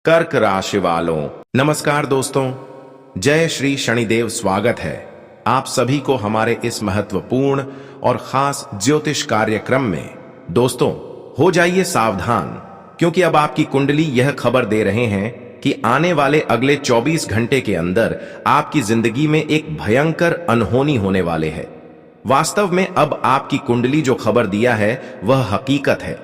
कर्क राशि वालों, नमस्कार दोस्तों। जय श्री शनिदेव। स्वागत है आप सभी को हमारे इस महत्वपूर्ण और खास ज्योतिष कार्यक्रम में। दोस्तों, हो जाइए सावधान, क्योंकि अब आपकी कुंडली यह खबर दे रहे हैं कि आने वाले अगले 24 घंटे के अंदर आपकी जिंदगी में एक भयंकर अनहोनी होने वाले है। वास्तव में अब आपकी कुंडली जो खबर दिया है वह हकीकत है,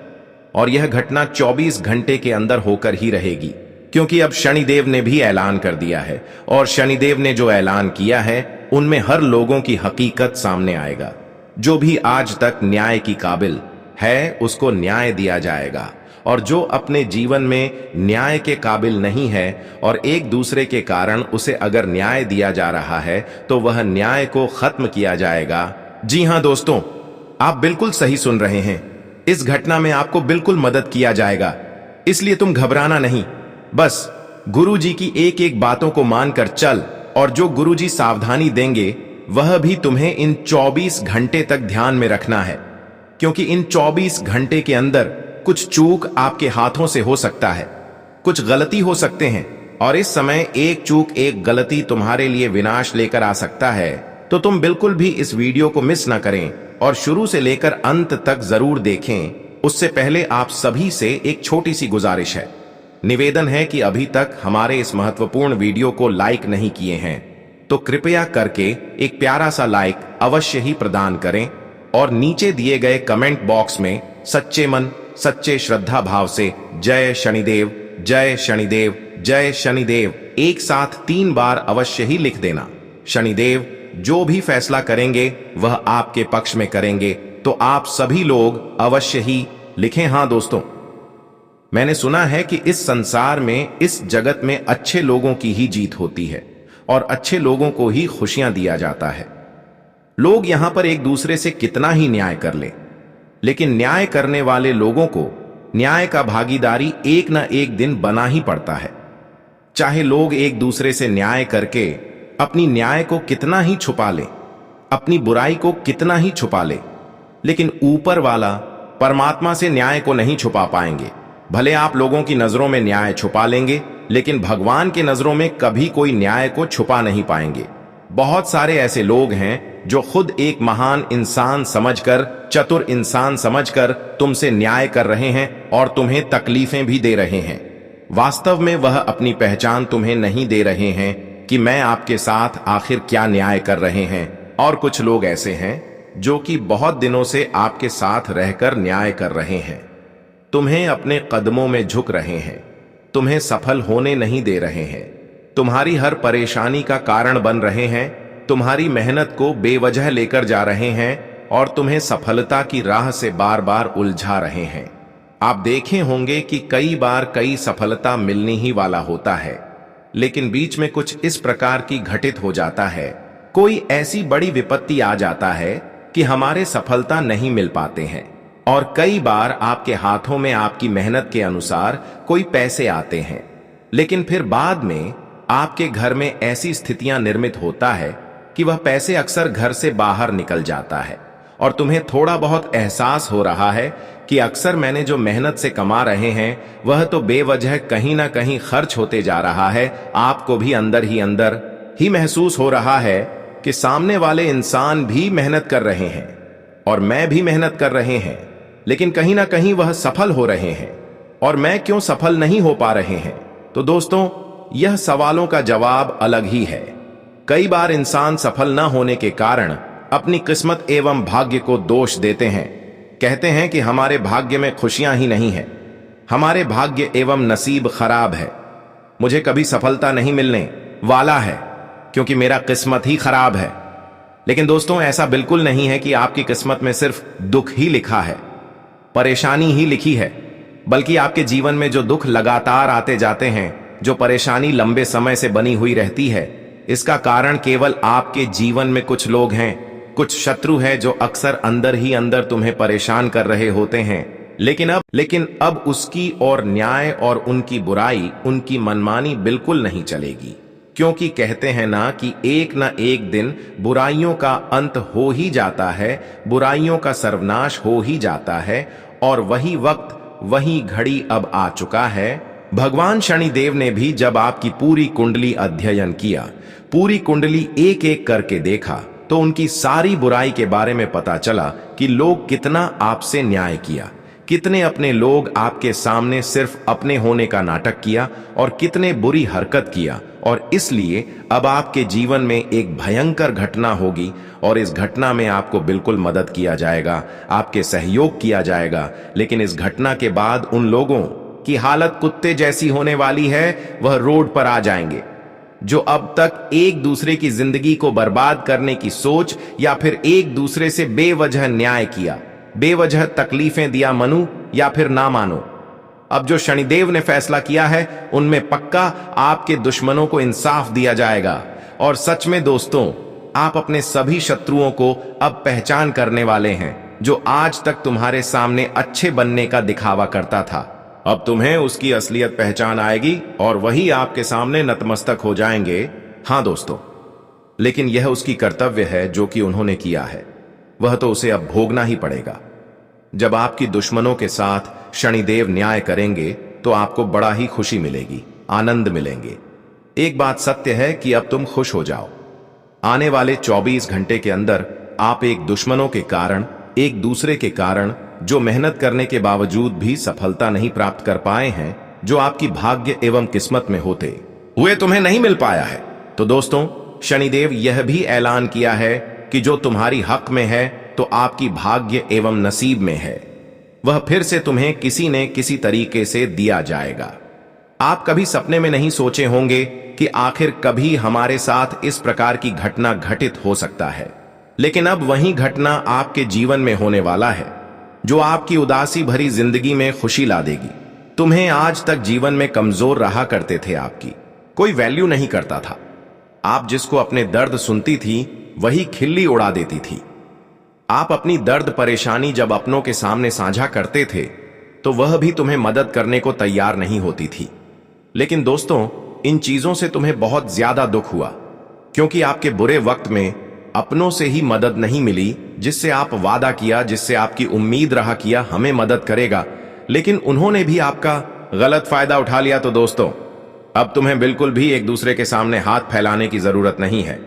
और यह घटना 24 घंटे के अंदर होकर ही रहेगी, क्योंकि अब शनिदेव ने भी ऐलान कर दिया है, और शनिदेव ने जो ऐलान किया है उनमें हर लोगों की हकीकत सामने आएगा। जो भी आज तक न्याय की काबिल है उसको न्याय दिया जाएगा, और जो अपने जीवन में न्याय के काबिल नहीं है और एक दूसरे के कारण उसे अगर न्याय दिया जा रहा है तो वह न्याय को खत्म किया जाएगा। जी हां दोस्तों, आप बिल्कुल सही सुन रहे हैं। इस घटना में आपको बिल्कुल मदद किया जाएगा, इसलिए तुम घबराना नहीं। बस गुरुजी की एक एक बातों को मानकर चल, और जो गुरुजी सावधानी देंगे वह भी तुम्हें इन 24 घंटे तक ध्यान में रखना है, क्योंकि इन 24 घंटे के अंदर कुछ चूक आपके हाथों से हो सकता है, कुछ गलती हो सकते हैं, और इस समय एक चूक एक गलती तुम्हारे लिए विनाश लेकर आ सकता है। तो तुम बिल्कुल भी इस वीडियो को मिस ना करें और शुरू से लेकर अंत तक जरूर देखें। उससे पहले आप सभी से एक छोटी सी गुजारिश है, निवेदन है कि अभी तक हमारे इस महत्वपूर्ण वीडियो को लाइक नहीं किए हैं तो कृपया करके एक प्यारा सा लाइक अवश्य ही प्रदान करें, और नीचे दिए गए कमेंट बॉक्स में सच्चे मन सच्चे श्रद्धा भाव से जय शनिदेव, जय शनिदेव, जय शनिदेव एक साथ 3 बार अवश्य ही लिख देना। शनिदेव जो भी फैसला करेंगे वह आपके पक्ष में करेंगे, तो आप सभी लोग अवश्य ही लिखें। हां दोस्तों, मैंने सुना है कि इस संसार में, इस जगत में अच्छे लोगों की ही जीत होती है और अच्छे लोगों को ही खुशियां दिया जाता है। लोग यहां पर एक दूसरे से कितना ही न्याय कर ले, लेकिन न्याय करने वाले लोगों को न्याय का भागीदारी एक ना एक दिन बना ही पड़ता है। चाहे लोग एक दूसरे से न्याय करके अपनी न्याय को कितना ही छुपा ले, अपनी बुराई को कितना ही छुपा ले, लेकिन ऊपर वाला परमात्मा से न्याय को नहीं छुपा पाएंगे। भले आप लोगों की नजरों में न्याय छुपा लेंगे, लेकिन भगवान की नजरों में कभी कोई न्याय को छुपा नहीं पाएंगे। बहुत सारे ऐसे लोग हैं जो खुद एक महान इंसान समझकर, चतुर इंसान समझकर तुमसे न्याय कर रहे हैं और तुम्हें तकलीफें भी दे रहे हैं। वास्तव में वह अपनी पहचान तुम्हें नहीं दे रहे हैं कि मैं आपके साथ आखिर क्या न्याय कर रहे हैं। और कुछ लोग ऐसे हैं जो कि बहुत दिनों से आपके साथ रहकर न्याय कर रहे हैं, तुम्हें अपने कदमों में झुक रहे हैं, तुम्हें सफल होने नहीं दे रहे हैं, तुम्हारी हर परेशानी का कारण बन रहे हैं, तुम्हारी मेहनत को बेवजह लेकर जा रहे हैं और तुम्हें सफलता की राह से बार बार उलझा रहे हैं। आप देखे होंगे कि कई बार कई सफलता मिलने ही वाला होता है, लेकिन बीच में कुछ इस प्रकार की घटित हो जाता है, कोई ऐसी बड़ी विपत्ति आ जाता है कि हमारे सफलता नहीं मिल पाते हैं। और कई बार आपके हाथों में आपकी मेहनत के अनुसार कोई पैसे आते हैं, लेकिन फिर बाद में आपके घर में ऐसी स्थितियां निर्मित होता है कि वह पैसे अक्सर घर से बाहर निकल जाता है, और तुम्हें थोड़ा बहुत एहसास हो रहा है कि अक्सर मैंने जो मेहनत से कमा रहे हैं वह तो बेवजह कहीं ना कहीं खर्च होते जा रहा है। आपको भी अंदर ही महसूस हो रहा है कि सामने वाले इंसान भी मेहनत कर रहे हैं और मैं भी मेहनत कर रहे हैं, लेकिन कहीं ना कहीं वह सफल हो रहे हैं और मैं क्यों सफल नहीं हो पा रहे हैं। तो दोस्तों, यह सवालों का जवाब अलग ही है। कई बार इंसान सफल न होने के कारण अपनी किस्मत एवं भाग्य को दोष देते हैं। कहते हैं कि हमारे भाग्य में खुशियां ही नहीं है, हमारे भाग्य एवं नसीब खराब है, मुझे कभी सफलता नहीं मिलने वाला है क्योंकि मेरा किस्मत ही खराब है। लेकिन दोस्तों, ऐसा बिल्कुल नहीं है कि आपकी किस्मत में सिर्फ दुख ही लिखा है, परेशानी ही लिखी है, बल्कि आपके जीवन में जो दुख लगातार आते जाते हैं, जो परेशानी लंबे समय से बनी हुई रहती है, इसका कारण केवल आपके जीवन में कुछ लोग हैं, कुछ शत्रु हैं जो अक्सर अंदर ही अंदर तुम्हें परेशान कर रहे होते हैं। लेकिन अब उसकी और न्याय और उनकी बुराई, उनकी मनमानी बिल्कुल नहीं चलेगी, क्योंकि कहते हैं ना कि एक ना एक दिन बुराइयों का अंत हो ही जाता है, बुराइयों का सर्वनाश हो ही जाता है, और वही वक्त, वही घड़ी अब आ चुका है भगवान शनिदेव ने भी जब आपकी पूरी कुंडली अध्ययन किया, पूरी कुंडली एक एक करके देखा, तो उनकी सारी बुराई के बारे में पता चला कि लोग कितना आपसे न्याय किया, कितने अपने लोग आपके सामने सिर्फ अपने होने का नाटक किया और कितने बुरी हरकत किया। और इसलिए अब आपके जीवन में एक भयंकर घटना होगी और इस घटना में आपको बिल्कुल मदद किया जाएगा, आपके सहयोग किया जाएगा। लेकिन इस घटना के बाद उन लोगों की हालत कुत्ते जैसी होने वाली है, वह रोड पर आ जाएंगे जो अब तक एक दूसरे की जिंदगी को बर्बाद करने की सोच या फिर एक दूसरे से बेवजह न्याय किया, बेवजह तकलीफें दिया, मानो या फिर ना मानो। अब जो शनिदेव ने फैसला किया है उनमें पक्का आपके दुश्मनों को इंसाफ दिया जाएगा। और सच में दोस्तों, आप अपने सभी शत्रुओं को अब पहचान करने वाले हैं। जो आज तक तुम्हारे सामने अच्छे बनने का दिखावा करता था, अब तुम्हें उसकी असलियत पहचान आएगी और वही आपके सामने नतमस्तक हो जाएंगे। हां दोस्तों, लेकिन यह उसकी कर्तव्य है जो कि उन्होंने किया है, वह तो उसे अब भोगना ही पड़ेगा। जब आपकी दुश्मनों के साथ शनिदेव न्याय करेंगे तो आपको बड़ा ही खुशी मिलेगी, आनंद मिलेंगे। एक बात सत्य है कि अब तुम खुश हो जाओ। आने वाले 24 घंटे के अंदर आप एक दुश्मनों के कारण, एक दूसरे के कारण जो मेहनत करने के बावजूद भी सफलता नहीं प्राप्त कर पाए हैं, जो आपकी भाग्य एवं किस्मत में होते हुए तुम्हें नहीं मिल पाया है, तो दोस्तों शनिदेव यह भी ऐलान किया है कि जो तुम्हारी हक में है तो आपकी भाग्य एवं नसीब में है, वह फिर से तुम्हें किसी ने किसी तरीके से दिया जाएगा। आप कभी सपने में नहीं सोचे होंगे कि आखिर कभी हमारे साथ इस प्रकार की घटना घटित हो सकता है, लेकिन अब वही घटना आपके जीवन में होने वाला है जो आपकी उदासी भरी जिंदगी में खुशी ला देगी। तुम्हें आज तक जीवन में कमजोर रहा करते थे, आपकी कोई वैल्यू नहीं करता था। आप जिसको अपने दर्द सुनती थी वही खिल्ली उड़ा देती थी। आप अपनी दर्द परेशानी जब अपनों के सामने साझा करते थे तो वह भी तुम्हें मदद करने को तैयार नहीं होती थी। लेकिन दोस्तों, इन चीजों से तुम्हें बहुत ज्यादा दुख हुआ, क्योंकि आपके बुरे वक्त में अपनों से ही मदद नहीं मिली, जिससे आप वादा किया, जिससे आपकी उम्मीद रहा किया हमें मदद करेगा, लेकिन उन्होंने भी आपका गलत फायदा उठा लिया। तो दोस्तों, अब तुम्हें बिल्कुल भी एक दूसरे के सामने हाथ फैलाने की जरूरत नहीं है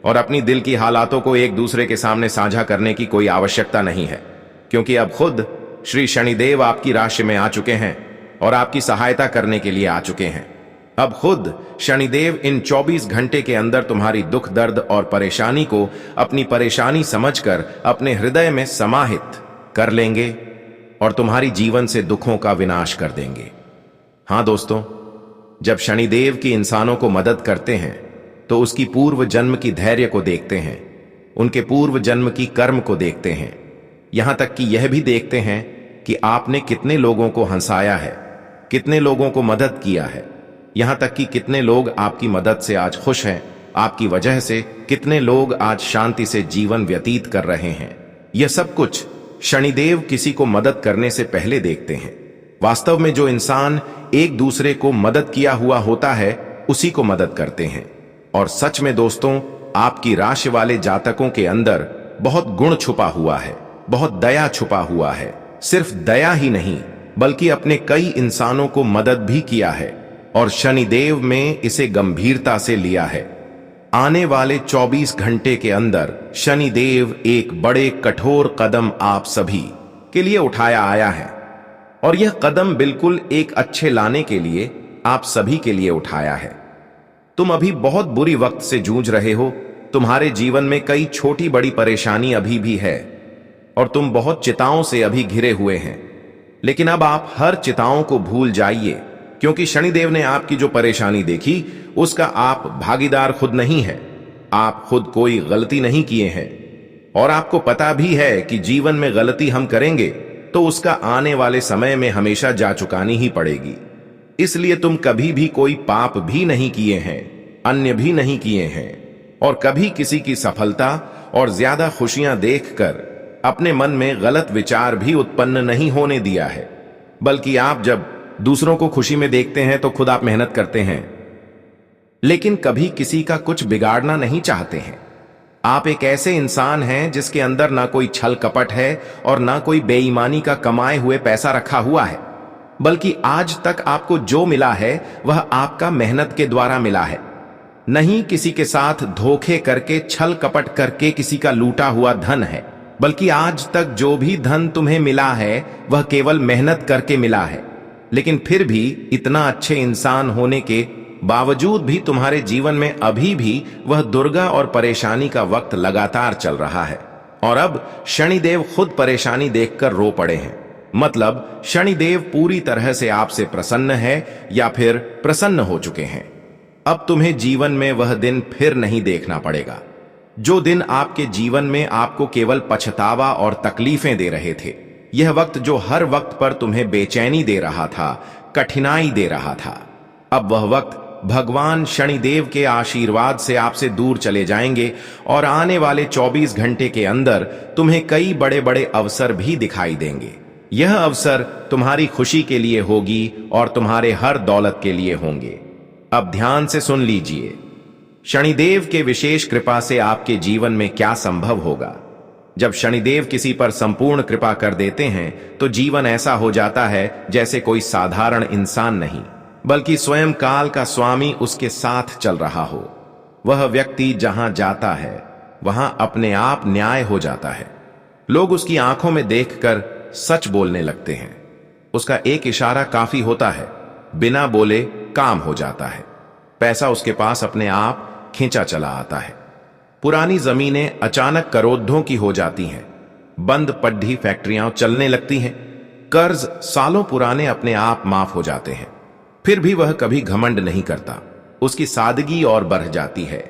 और अपनी दिल की हालातों को एक दूसरे के सामने साझा करने की कोई आवश्यकता नहीं है, क्योंकि अब खुद श्री शनिदेव आपकी राशि में आ चुके हैं और आपकी सहायता करने के लिए आ चुके हैं। अब खुद शनिदेव इन 24 घंटे के अंदर तुम्हारी दुख दर्द और परेशानी को अपनी परेशानी समझकर अपने हृदय में समाहित कर लेंगे और तुम्हारी जीवन से दुखों का विनाश कर देंगे। हां दोस्तों, जब शनिदेव की इंसानों को मदद करते हैं तो उसकी पूर्व जन्म की धैर्य को देखते हैं, उनके पूर्व जन्म की कर्म को देखते हैं, यहां तक कि यह भी देखते हैं कि आपने कितने लोगों को हंसाया है, कितने लोगों को मदद किया है, यहां तक कि कितने लोग आपकी मदद से आज खुश हैं, आपकी वजह से कितने लोग आज शांति से जीवन व्यतीत कर रहे हैं। यह सब कुछ शनिदेव किसी को मदद करने से पहले देखते हैं। वास्तव में जो इंसान एक दूसरे को मदद किया हुआ होता है उसी को मदद करते हैं। और सच में दोस्तों, आपकी राशि वाले जातकों के अंदर बहुत गुण छुपा हुआ है, बहुत दया छुपा हुआ है। सिर्फ दया ही नहीं बल्कि अपने कई इंसानों को मदद भी किया है और शनिदेव में इसे गंभीरता से लिया है। आने वाले 24 घंटे के अंदर शनिदेव एक बड़े कठोर कदम आप सभी के लिए उठाया आया है और यह कदम बिल्कुल एक अच्छे लाने के लिए आप सभी के लिए उठाया है। तुम अभी बहुत बुरी वक्त से जूझ रहे हो, तुम्हारे जीवन में कई छोटी बड़ी परेशानी अभी भी है और तुम बहुत चिताओं से अभी घिरे हुए हैं, लेकिन अब आप हर चिताओं को भूल जाइए, क्योंकि शनिदेव ने आपकी जो परेशानी देखी उसका आप भागीदार खुद नहीं है। आप खुद कोई गलती नहीं किए हैं और आपको पता भी है कि जीवन में गलती हम करेंगे तो उसका आने वाले समय में हमेशा जा चुकानी ही पड़ेगी। इसलिए तुम कभी भी कोई पाप भी नहीं किए हैं, अन्य भी नहीं किए हैं और कभी किसी की सफलता और ज्यादा खुशियां देखकर अपने मन में गलत विचार भी उत्पन्न नहीं होने दिया है। बल्कि आप जब दूसरों को खुशी में देखते हैं तो खुद आप मेहनत करते हैं, लेकिन कभी किसी का कुछ बिगाड़ना नहीं चाहते हैं। आप एक ऐसे इंसान हैं जिसके अंदर ना कोई छल कपट है और ना कोई बेईमानी का कमाए हुए पैसा रखा हुआ है। बल्कि आज तक आपको जो मिला है वह आपका मेहनत के द्वारा मिला है, नहीं किसी के साथ धोखे करके, छल कपट करके किसी का लूटा हुआ धन है। बल्कि आज तक जो भी धन तुम्हें मिला है वह केवल मेहनत करके मिला है। लेकिन फिर भी इतना अच्छे इंसान होने के बावजूद भी तुम्हारे जीवन में अभी भी वह दुर्गा और परेशानी का वक्त लगातार चल रहा है। और अब शनिदेव खुद परेशानी देखकर रो पड़े हैं। मतलब शनिदेव पूरी तरह से आपसे प्रसन्न है या फिर प्रसन्न हो चुके हैं। अब तुम्हें जीवन में वह दिन फिर नहीं देखना पड़ेगा, जो दिन आपके जीवन में आपको केवल पछतावा और तकलीफें दे रहे थे। यह वक्त जो हर वक्त पर तुम्हें बेचैनी दे रहा था, कठिनाई दे रहा था, अब वह वक्त भगवान शनिदेव के आशीर्वाद से आपसे दूर चले जाएंगे और आने वाले 24 घंटे के अंदर तुम्हें कई बड़े बड़े अवसर भी दिखाई देंगे। यह अवसर तुम्हारी खुशी के लिए होगी और तुम्हारे हर दौलत के लिए होंगे। अब ध्यान से सुन लीजिए, शनिदेव के विशेष कृपा से आपके जीवन में क्या संभव होगा। जब शनिदेव किसी पर संपूर्ण कृपा कर देते हैं तो जीवन ऐसा हो जाता है जैसे कोई साधारण इंसान नहीं, बल्कि स्वयं काल का स्वामी उसके साथ चल रहा हो। वह व्यक्ति जहां जाता है वहां अपने आप न्याय हो जाता है। लोग उसकी आंखों में देखकर सच बोलने लगते हैं। उसका एक इशारा काफी होता है, बिना बोले काम हो जाता है। पैसा उसके पास अपने आप खींचा चला आता है। पुरानी जमीनें अचानक करोड़ों की हो जाती हैं। बंद पड्ढी फैक्ट्रियां चलने लगती हैं। कर्ज सालों पुराने अपने आप माफ हो जाते हैं। फिर भी वह कभी घमंड नहीं करता। उसकी सादगी और बढ़ जाती है।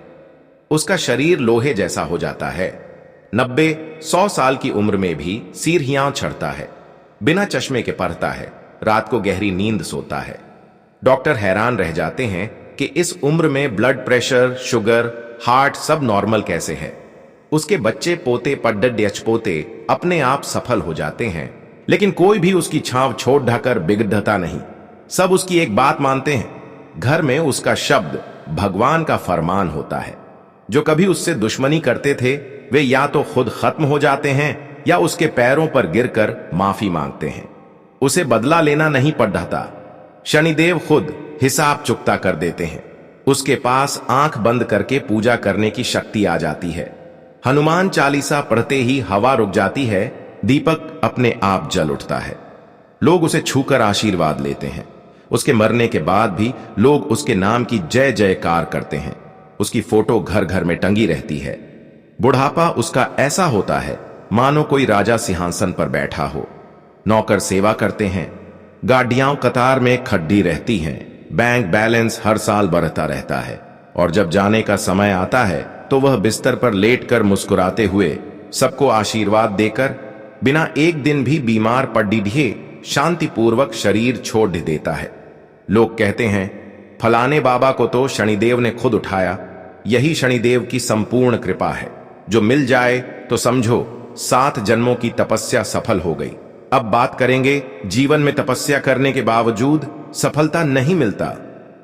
उसका शरीर लोहे जैसा हो जाता है। 90-100 साल की उम्र में भी सिर हियां चढ़ता है। बिना चश्मे के पढ़ता है। रात को गहरी नींद सोता है। डॉक्टर हैरान रह जाते हैं कि इस उम्र में ब्लड प्रेशर, शुगर, हार्ट सब नॉर्मल कैसे है। उसके बच्चे, पोते, पड्डे पोते अपने आप सफल हो जाते हैं, लेकिन कोई भी उसकी छांव छोड़ ढाकर बिगड़ता नहीं। सब उसकी एक बात मानते हैं। घर में उसका शब्द भगवान का फरमान होता है। जो कभी उससे दुश्मनी करते थे वे या तो खुद खत्म हो जाते हैं या उसके पैरों पर गिरकर माफी मांगते हैं। उसे बदला लेना नहीं पड़ता। शनिदेव खुद हिसाब चुकता कर देते हैं। उसके पास आंख बंद करके पूजा करने की शक्ति आ जाती है। हनुमान चालीसा पढ़ते ही हवा रुक जाती है, दीपक अपने आप जल उठता है। लोग उसे छूकर आशीर्वाद लेते हैं। उसके मरने के बाद भी लोग उसके नाम की जय जयकार करते हैं। उसकी फोटो घर घर में टंगी रहती है। बुढ़ापा उसका ऐसा होता है मानो कोई राजा सिंहासन पर बैठा हो। नौकर सेवा करते हैं। गाड़ियां कतार में खड्डी रहती हैं। बैंक बैलेंस हर साल बढ़ता रहता है। और जब जाने का समय आता है तो वह बिस्तर पर लेटकर मुस्कुराते हुए सबको आशीर्वाद देकर बिना एक दिन भी बीमार पड़े शांतिपूर्वक शरीर छोड़ देता है। लोग कहते हैं फलाने बाबा को तो शनिदेव ने खुद उठाया। यही शनिदेव की संपूर्ण कृपा है। जो मिल जाए तो समझो 7 जन्मों की तपस्या सफल हो गई। अब बात करेंगे, जीवन में तपस्या करने के बावजूद सफलता नहीं मिलता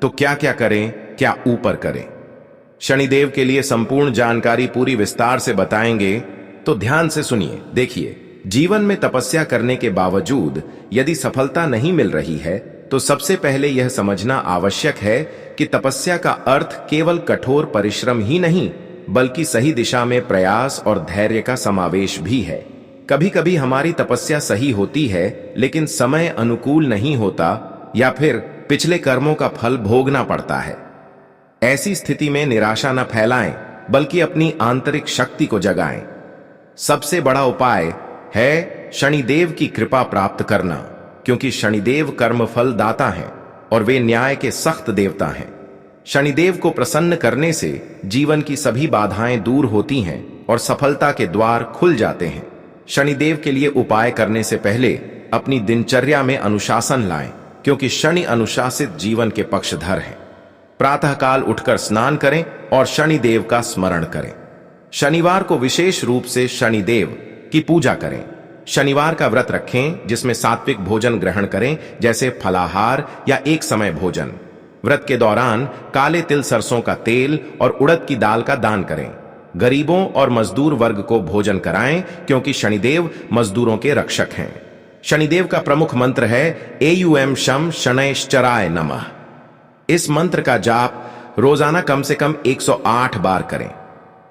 तो क्या क्या करें, क्या ऊपर करें। शनिदेव के लिए संपूर्ण जानकारी पूरी विस्तार से बताएंगे, तो ध्यान से सुनिए। देखिए, जीवन में तपस्या करने के बावजूद यदि सफलता नहीं मिल रही है तो सबसे पहले यह समझना आवश्यक है कि तपस्या का अर्थ केवल कठोर परिश्रम ही नहीं, बल्कि सही दिशा में प्रयास और धैर्य का समावेश भी है। कभी कभी हमारी तपस्या सही होती है लेकिन समय अनुकूल नहीं होता या फिर पिछले कर्मों का फल भोगना पड़ता है। ऐसी स्थिति में निराशा न फैलाएं, बल्कि अपनी आंतरिक शक्ति को जगाएं। सबसे बड़ा उपाय है शनिदेव की कृपा प्राप्त करना, क्योंकि शनिदेव कर्मफल दाता हैं और वे न्याय के सख्त देवता हैं। शनिदेव को प्रसन्न करने से जीवन की सभी बाधाएं दूर होती हैं और सफलता के द्वार खुल जाते हैं। शनिदेव के लिए उपाय करने से पहले अपनी दिनचर्या में अनुशासन लाएं, क्योंकि शनि अनुशासित जीवन के पक्षधर हैं। प्रातःकाल उठकर स्नान करें और शनिदेव का स्मरण करें। शनिवार को विशेष रूप से शनिदेव की पूजा करें। शनिवार का व्रत रखें जिसमें सात्विक भोजन ग्रहण करें, जैसे फलाहार या एक समय भोजन। व्रत के दौरान काले तिल, सरसों का तेल और उड़द की दाल का दान करें। गरीबों और मजदूर वर्ग को भोजन कराएं, क्योंकि शनिदेव मजदूरों के रक्षक हैं। शनिदेव का प्रमुख मंत्र है एयुएम शम शनैश्चराय नमः। इस मंत्र का जाप रोजाना कम से कम 108 बार करें।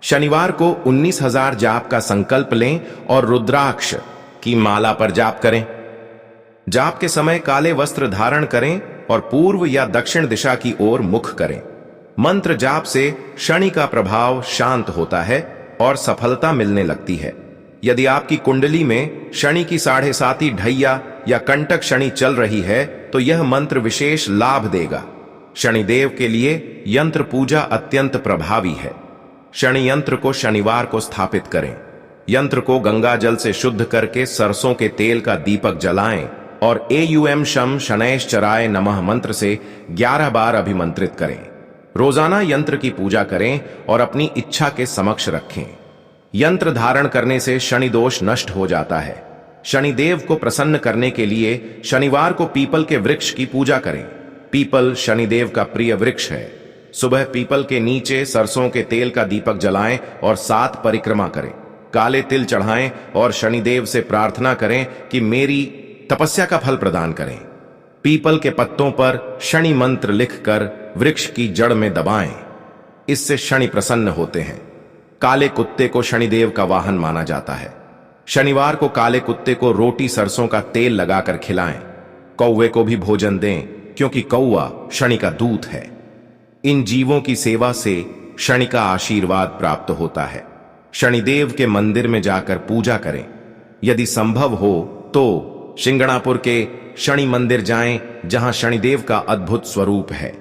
शनिवार को 19,000 जाप का संकल्प लें और रुद्राक्ष की माला पर जाप करें। जाप के समय काले वस्त्र धारण करें और पूर्व या दक्षिण दिशा की ओर मुख करें। मंत्र जाप से शनि का प्रभाव शांत होता है और सफलता मिलने लगती है। यदि आपकी कुंडली में शनि की 7.5 ढैया या कंटक शनि चल रही है तो यह मंत्र विशेष लाभ देगा। शनिदेव के लिए यंत्र पूजा अत्यंत प्रभावी है। शनि यंत्र को शनिवार को स्थापित करें। यंत्र को गंगा जल से शुद्ध करके सरसों के तेल का दीपक जलाएं और एयुएम शम शनैश्चराय नमः मंत्र से 11 बार अभिमंत्रित करें। रोजाना यंत्र की पूजा करें और अपनी इच्छा के समक्ष रखें। यंत्र धारण करने से शनि दोष नष्ट हो जाता है। शनिदेव को प्रसन्न करने के लिए शनिवार को पीपल के वृक्ष की पूजा करें। पीपल शनिदेव का प्रिय वृक्ष है। सुबह पीपल के नीचे सरसों के तेल का दीपक जलाएं और 7 परिक्रमा करें। काले तिल चढ़ाएं और शनिदेव से प्रार्थना करें कि मेरी तपस्या का फल प्रदान करें। पीपल के पत्तों पर शनि मंत्र लिखकर वृक्ष की जड़ में दबाएं। इससे शनि प्रसन्न होते हैं। काले कुत्ते को शनिदेव का वाहन माना जाता है। शनिवार को काले कुत्ते को रोटी सरसों का तेल लगाकर खिलाएं। कौवे को भी भोजन दें क्योंकि कौवा शनि का दूत है। इन जीवों की सेवा से शनि का आशीर्वाद प्राप्त होता है। शनिदेव के मंदिर में जाकर पूजा करें। यदि संभव हो तो शिंगणापुर के शनि मंदिर जाएं, जहां शनिदेव का अद्भुत स्वरूप है।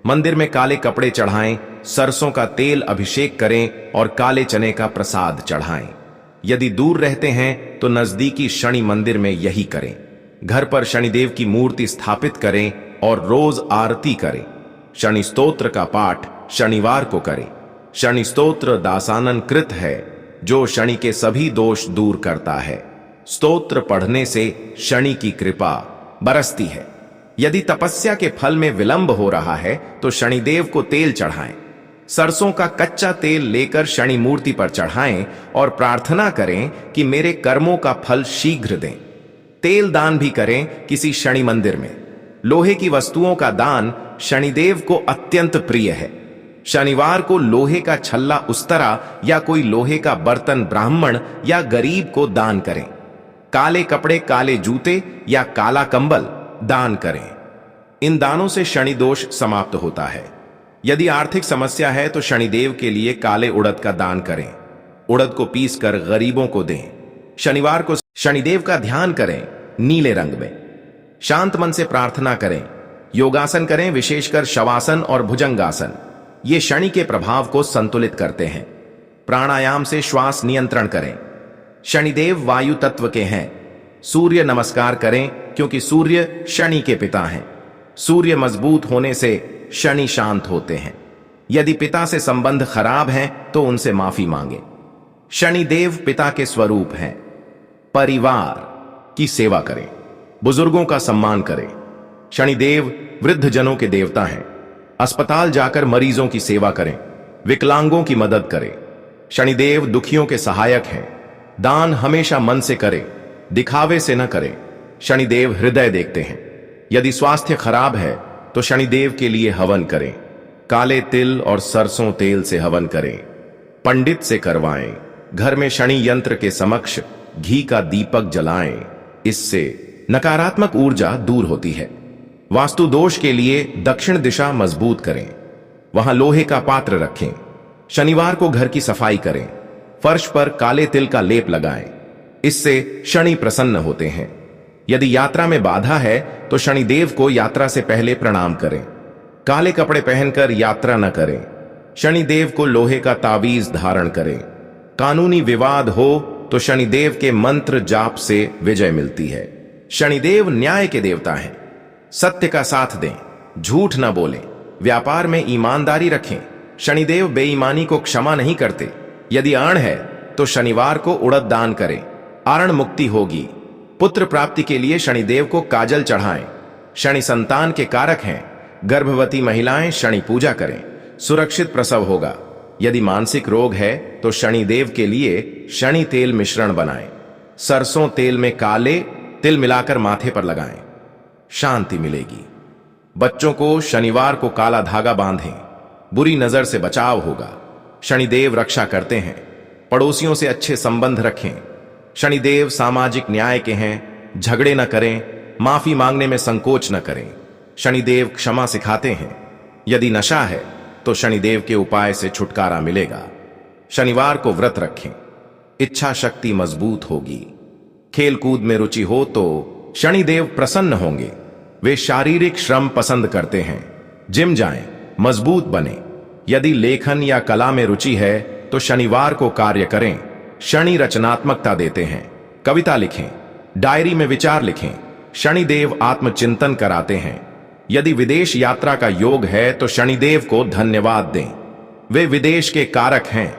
मंदिर में काले कपड़े चढ़ाएं, सरसों का तेल अभिषेक करें और काले चने का प्रसाद चढ़ाएं। यदि दूर रहते हैं तो नजदीकी शनि मंदिर में यही करें। घर पर शनिदेव की मूर्ति स्थापित करें और रोज आरती करें। शनि स्तोत्र का पाठ शनिवार को करें। शनि स्तोत्र दासानन कृत है जो शनि के सभी दोष दूर करता है। स्तोत्र पढ़ने से शनि की कृपा बरसती है। यदि तपस्या के फल में विलंब हो रहा है तो शनिदेव को तेल चढ़ाएं। सरसों का कच्चा तेल लेकर शनि मूर्ति पर चढ़ाएं और प्रार्थना करें कि मेरे कर्मों का फल शीघ्र दें। तेल दान भी करें किसी शनि मंदिर में। लोहे की वस्तुओं का दान शनिदेव को अत्यंत प्रिय है। शनिवार को लोहे का छल्ला उस्तरा या कोई लोहे का बर्तन ब्राह्मण या गरीब को दान करें। काले कपड़े, काले जूते या काला कंबल दान करें। इन दानों से शनि दोष समाप्त होता है। यदि आर्थिक समस्या है तो शनिदेव के लिए काले उड़द का दान करें। उड़द को पीसकर गरीबों को दें। शनिवार को शनिदेव का ध्यान करें नीले रंग में। शांत मन से प्रार्थना करें। योगासन करें, विशेषकर शवासन और भुजंगासन। ये शनि के प्रभाव को संतुलित करते हैं। प्राणायाम से श्वास नियंत्रण करें। शनिदेव वायु तत्व के हैं। सूर्य नमस्कार करें क्योंकि सूर्य शनि के पिता हैं। सूर्य मजबूत होने से शनि शांत होते हैं। यदि पिता से संबंध खराब हैं तो उनसे माफी मांगे। शनिदेव पिता के स्वरूप हैं। परिवार की सेवा करें। बुजुर्गों का सम्मान करें। शनिदेव वृद्ध जनों के देवता हैं। अस्पताल जाकर मरीजों की सेवा करें। विकलांगों की मदद करें। शनिदेव दुखियों के सहायक हैं। दान हमेशा मन से करें, दिखावे से न करें। शनिदेव हृदय देखते हैं। यदि स्वास्थ्य खराब है तो शनिदेव के लिए हवन करें। काले तिल और सरसों तेल से हवन करें। पंडित से करवाएं। घर में शनि यंत्र के समक्ष घी का दीपक जलाएं। इससे नकारात्मक ऊर्जा दूर होती है। वास्तु दोष के लिए दक्षिण दिशा मजबूत करें। वहां लोहे का पात्र रखें। शनिवार को घर की सफाई करें। फर्श पर काले तिल का लेप लगाएं। इससे शनि प्रसन्न होते हैं। यदि यात्रा में बाधा है तो शनिदेव को यात्रा से पहले प्रणाम करें। काले कपड़े पहनकर यात्रा न करें। शनिदेव को लोहे का तावीज धारण करें। कानूनी विवाद हो तो शनिदेव के मंत्र जाप से विजय मिलती है। शनिदेव न्याय के देवता हैं। सत्य का साथ दें, झूठ न बोलें, व्यापार में ईमानदारी रखें। शनिदेव बेईमानी को क्षमा नहीं करते। यदि अर्ण है तो शनिवार को उड़द दान करें। आरण मुक्ति होगी। पुत्र प्राप्ति के लिए शनिदेव को काजल चढ़ाएं। शनि संतान के कारक हैं। गर्भवती महिलाएं शनि पूजा करें, सुरक्षित प्रसव होगा। यदि मानसिक रोग है तो शनिदेव के लिए शनि तेल मिश्रण बनाएं। सरसों तेल में काले तिल मिलाकर माथे पर लगाएं, शांति मिलेगी। बच्चों को शनिवार को काला धागा बांधें, बुरी नजर से बचाव होगा। शनिदेव रक्षा करते हैं। पड़ोसियों से अच्छे संबंध रखें। शनिदेव सामाजिक न्याय के हैं। झगड़े न करें, माफी मांगने में संकोच न करें। शनिदेव क्षमा सिखाते हैं। यदि नशा है तो शनिदेव के उपाय से छुटकारा मिलेगा। शनिवार को व्रत रखें, इच्छा शक्ति मजबूत होगी। खेल कूद में रुचि हो तो शनिदेव प्रसन्न होंगे। वे शारीरिक श्रम पसंद करते हैं। जिम जाएं, मजबूत बने। यदि लेखन या कला में रुचि है तो शनिवार को कार्य करें। शनि रचनात्मकता देते हैं। कविता लिखें, डायरी में विचार लिखें। शनिदेव आत्मचिंतन कराते हैं। यदि विदेश यात्रा का योग है तो शनिदेव को धन्यवाद दें। वे विदेश के कारक हैं।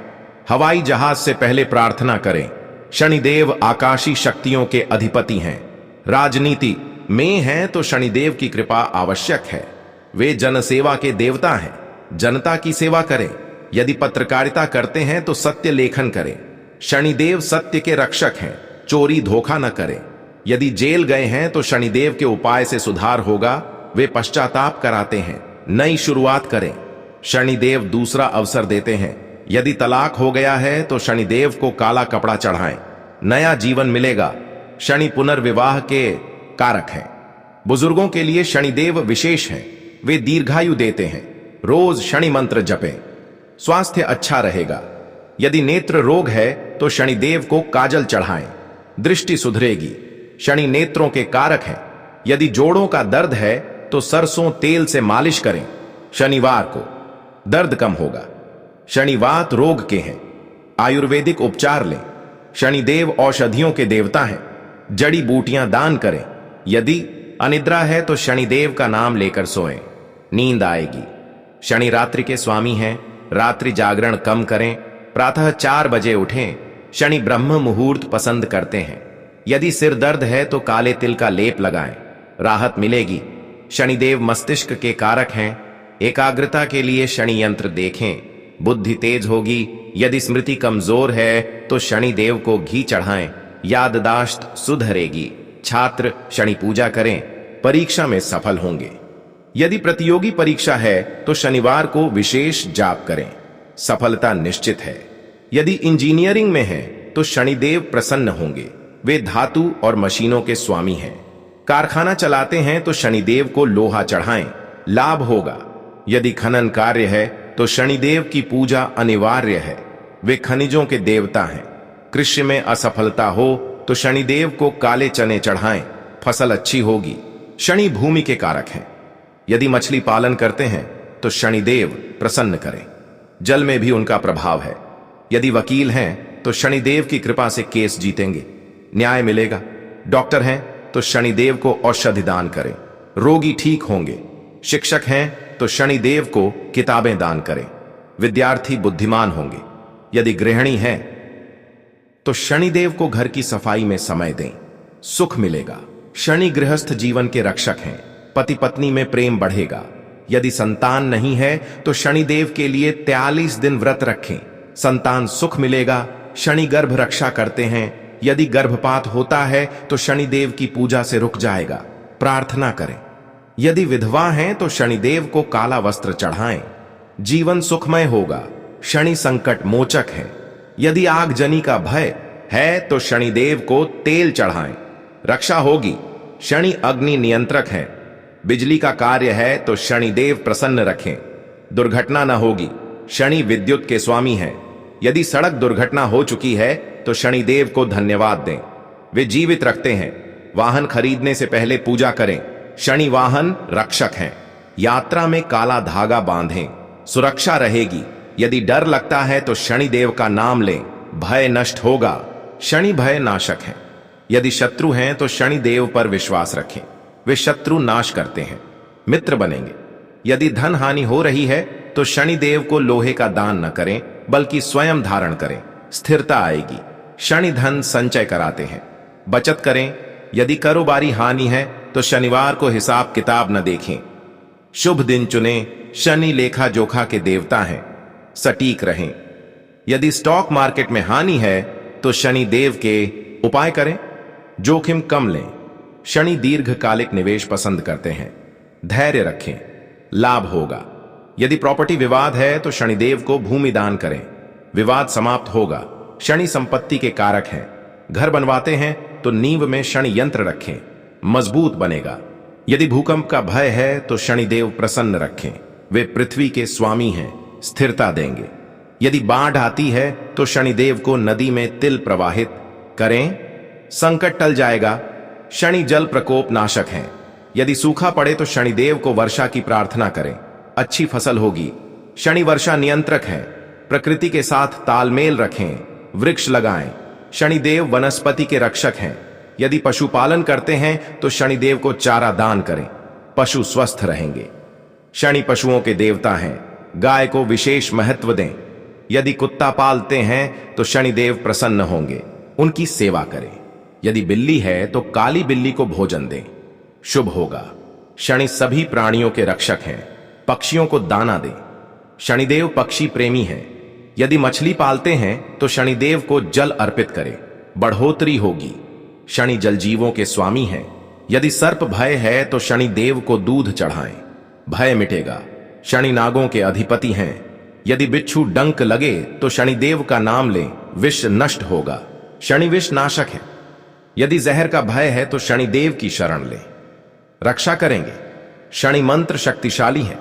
हवाई जहाज से पहले प्रार्थना करें। शनिदेव आकाशी शक्तियों के अधिपति हैं। राजनीति में हैं तो शनिदेव की कृपा आवश्यक है। वे जनसेवा के देवता हैं। जनता की सेवा करें। यदि पत्रकारिता करते हैं तो सत्य लेखन करें। शनिदेव सत्य के रक्षक हैं। चोरी धोखा न करें। यदि जेल गए हैं तो शनिदेव के उपाय से सुधार होगा। वे पश्चाताप कराते हैं। नई शुरुआत करें। शनिदेव दूसरा अवसर देते हैं। यदि तलाक हो गया है तो शनिदेव को काला कपड़ा चढ़ाएं, नया जीवन मिलेगा। शनि पुनर्विवाह के कारक हैं। बुजुर्गों के लिए शनिदेव विशेष हैं। वे दीर्घायु देते हैं। रोज शनि मंत्र जपें, स्वास्थ्य अच्छा रहेगा। यदि नेत्र रोग है तो शनिदेव को काजल चढ़ाएं, दृष्टि सुधरेगी। शनि नेत्रों के कारक हैं। यदि जोड़ों का दर्द है तो सरसों तेल से मालिश करें। शनिवार को दर्द कम होगा। शनिवात रोग के हैं। आयुर्वेदिक उपचार लें। शनिदेव औषधियों के देवता हैं। जड़ी बूटियां दान करें। यदि अनिद्रा है तो शनिदेव का नाम लेकर सोएं, नींद आएगी। शनि रात्रि के स्वामी हैं। रात्रि जागरण कम करें। प्रातः 4 बजे उठें। शनि ब्रह्म मुहूर्त पसंद करते हैं। यदि सिर दर्द है तो काले तिल का लेप लगाएं, राहत मिलेगी। शनिदेव मस्तिष्क के कारक हैं। एकाग्रता के लिए शनि यंत्र देखें, बुद्धि तेज होगी। यदि स्मृति कमजोर है तो शनिदेव को घी चढ़ाएं, याददाश्त सुधरेगी। छात्र शनि पूजा करें, परीक्षा में सफल होंगे। यदि प्रतियोगी परीक्षा है तो शनिवार को विशेष जाप करें, सफलता निश्चित है। यदि इंजीनियरिंग में है तो शनिदेव प्रसन्न होंगे। वे धातु और मशीनों के स्वामी हैं। कारखाना चलाते हैं तो शनिदेव को लोहा चढ़ाएं, लाभ होगा। यदि खनन कार्य है तो शनिदेव की पूजा अनिवार्य है। वे खनिजों के देवता हैं। कृषि में असफलता हो तो शनिदेव को काले चने चढ़ाएं, फसल अच्छी होगी। शनि भूमि के कारक हैं। यदि मछली पालन करते हैं तो शनिदेव प्रसन्न करें, जल में भी उनका प्रभाव है। यदि वकील हैं तो शनिदेव की कृपा से केस जीतेंगे, न्याय मिलेगा। डॉक्टर हैं तो शनिदेव को औषधि दान करें, रोगी ठीक होंगे। शिक्षक हैं तो शनिदेव को किताबें दान करें, विद्यार्थी बुद्धिमान होंगे। यदि गृहिणी हैं तो शनिदेव को घर की सफाई में समय दें, सुख मिलेगा। शनि गृहस्थ जीवन के रक्षक हैं। पति पत्नी में प्रेम बढ़ेगा। यदि संतान नहीं है तो शनिदेव के लिए 43 दिन व्रत रखें, संतान सुख मिलेगा। शनि गर्भ रक्षा करते हैं। यदि गर्भपात होता है तो शनिदेव की पूजा से रुक जाएगा, प्रार्थना करें। यदि विधवा हैं तो शनिदेव को काला वस्त्र चढ़ाएं, जीवन सुखमय होगा। शनि संकट मोचक है। यदि आगजनी का भय है तो शनिदेव को तेल चढ़ाएं, रक्षा होगी। शनि अग्नि नियंत्रक है। बिजली का कार्य है तो शनिदेव प्रसन्न रखें, दुर्घटना न होगी। शनि विद्युत के स्वामी हैं। यदि सड़क दुर्घटना हो चुकी है तो शनिदेव को धन्यवाद दें, वे जीवित रखते हैं। वाहन खरीदने से पहले पूजा करें, शनि वाहन रक्षक हैं। यात्रा में काला धागा बांधें, सुरक्षा रहेगी। यदि डर लगता है तो शनिदेव का नाम लें, भय नष्ट होगा। शनि भय नाशक हैं। यदि शत्रु हैं तो शनिदेव पर विश्वास रखें, वे शत्रु नाश करते हैं, मित्र बनेंगे। यदि धन हानि हो रही है तो शनिदेव को लोहे का दान न करें बल्कि स्वयं धारण करें, स्थिरता आएगी। शनि धन संचय कराते हैं, बचत करें। यदि कारोबारी हानि है तो शनिवार को हिसाब किताब न देखें। शुभ दिन चुनें, शनि लेखा जोखा के देवता हैं, सटीक रहें। यदि स्टॉक मार्केट में हानि है तो शनि देव के उपाय करें, जोखिम कम लें, शनि दीर्घकालिक निवेश पसंद करते हैं। धैर्य रखें, लाभ होगा। यदि प्रॉपर्टी विवाद है तो शनिदेव को भूमि दान करें, विवाद समाप्त होगा। शनि संपत्ति के कारक हैं। घर बनवाते हैं तो नींव में शनि यंत्र रखें, मजबूत बनेगा। यदि भूकंप का भय है तो शनिदेव प्रसन्न रखें, वे पृथ्वी के स्वामी हैं, स्थिरता देंगे। यदि बाढ़ आती है तो शनिदेव को नदी में तिल प्रवाहित करें, संकट टल जाएगा। शनि जल प्रकोप नाशक हैं। यदि सूखा पड़े तो शनिदेव को वर्षा की प्रार्थना करें, अच्छी फसल होगी। शनि वर्षा नियंत्रक हैं, प्रकृति के साथ तालमेल रखें, वृक्ष लगाएं। शनिदेव वनस्पति के रक्षक हैं। यदि पशुपालन करते हैं तो शनिदेव को चारा दान करें, पशु स्वस्थ रहेंगे। शनि पशुओं के देवता हैं, गाय को विशेष महत्व दें। यदि कुत्ता पालते हैं तो शनिदेव प्रसन्न होंगे, उनकी सेवा करें। यदि बिल्ली है तो काली बिल्ली को भोजन दें, शुभ होगा। शनि सभी प्राणियों के रक्षक हैं, पक्षियों को दाना दें। शनिदेव पक्षी प्रेमी हैं। यदि मछली पालते हैं तो शनिदेव को जल अर्पित करें, बढ़ोतरी होगी। शनि जलजीवों के स्वामी हैं। यदि सर्प भय है तो शनिदेव को दूध चढ़ाएं, भय मिटेगा। शनि नागों के अधिपति हैं। यदि बिच्छू डंक लगे तो शनिदेव का नाम लें, विष नष्ट होगा। शनि विष नाशक है। यदि जहर का भय है तो शनिदेव की शरण लें, रक्षा करेंगे। शनि मंत्र शक्तिशाली है।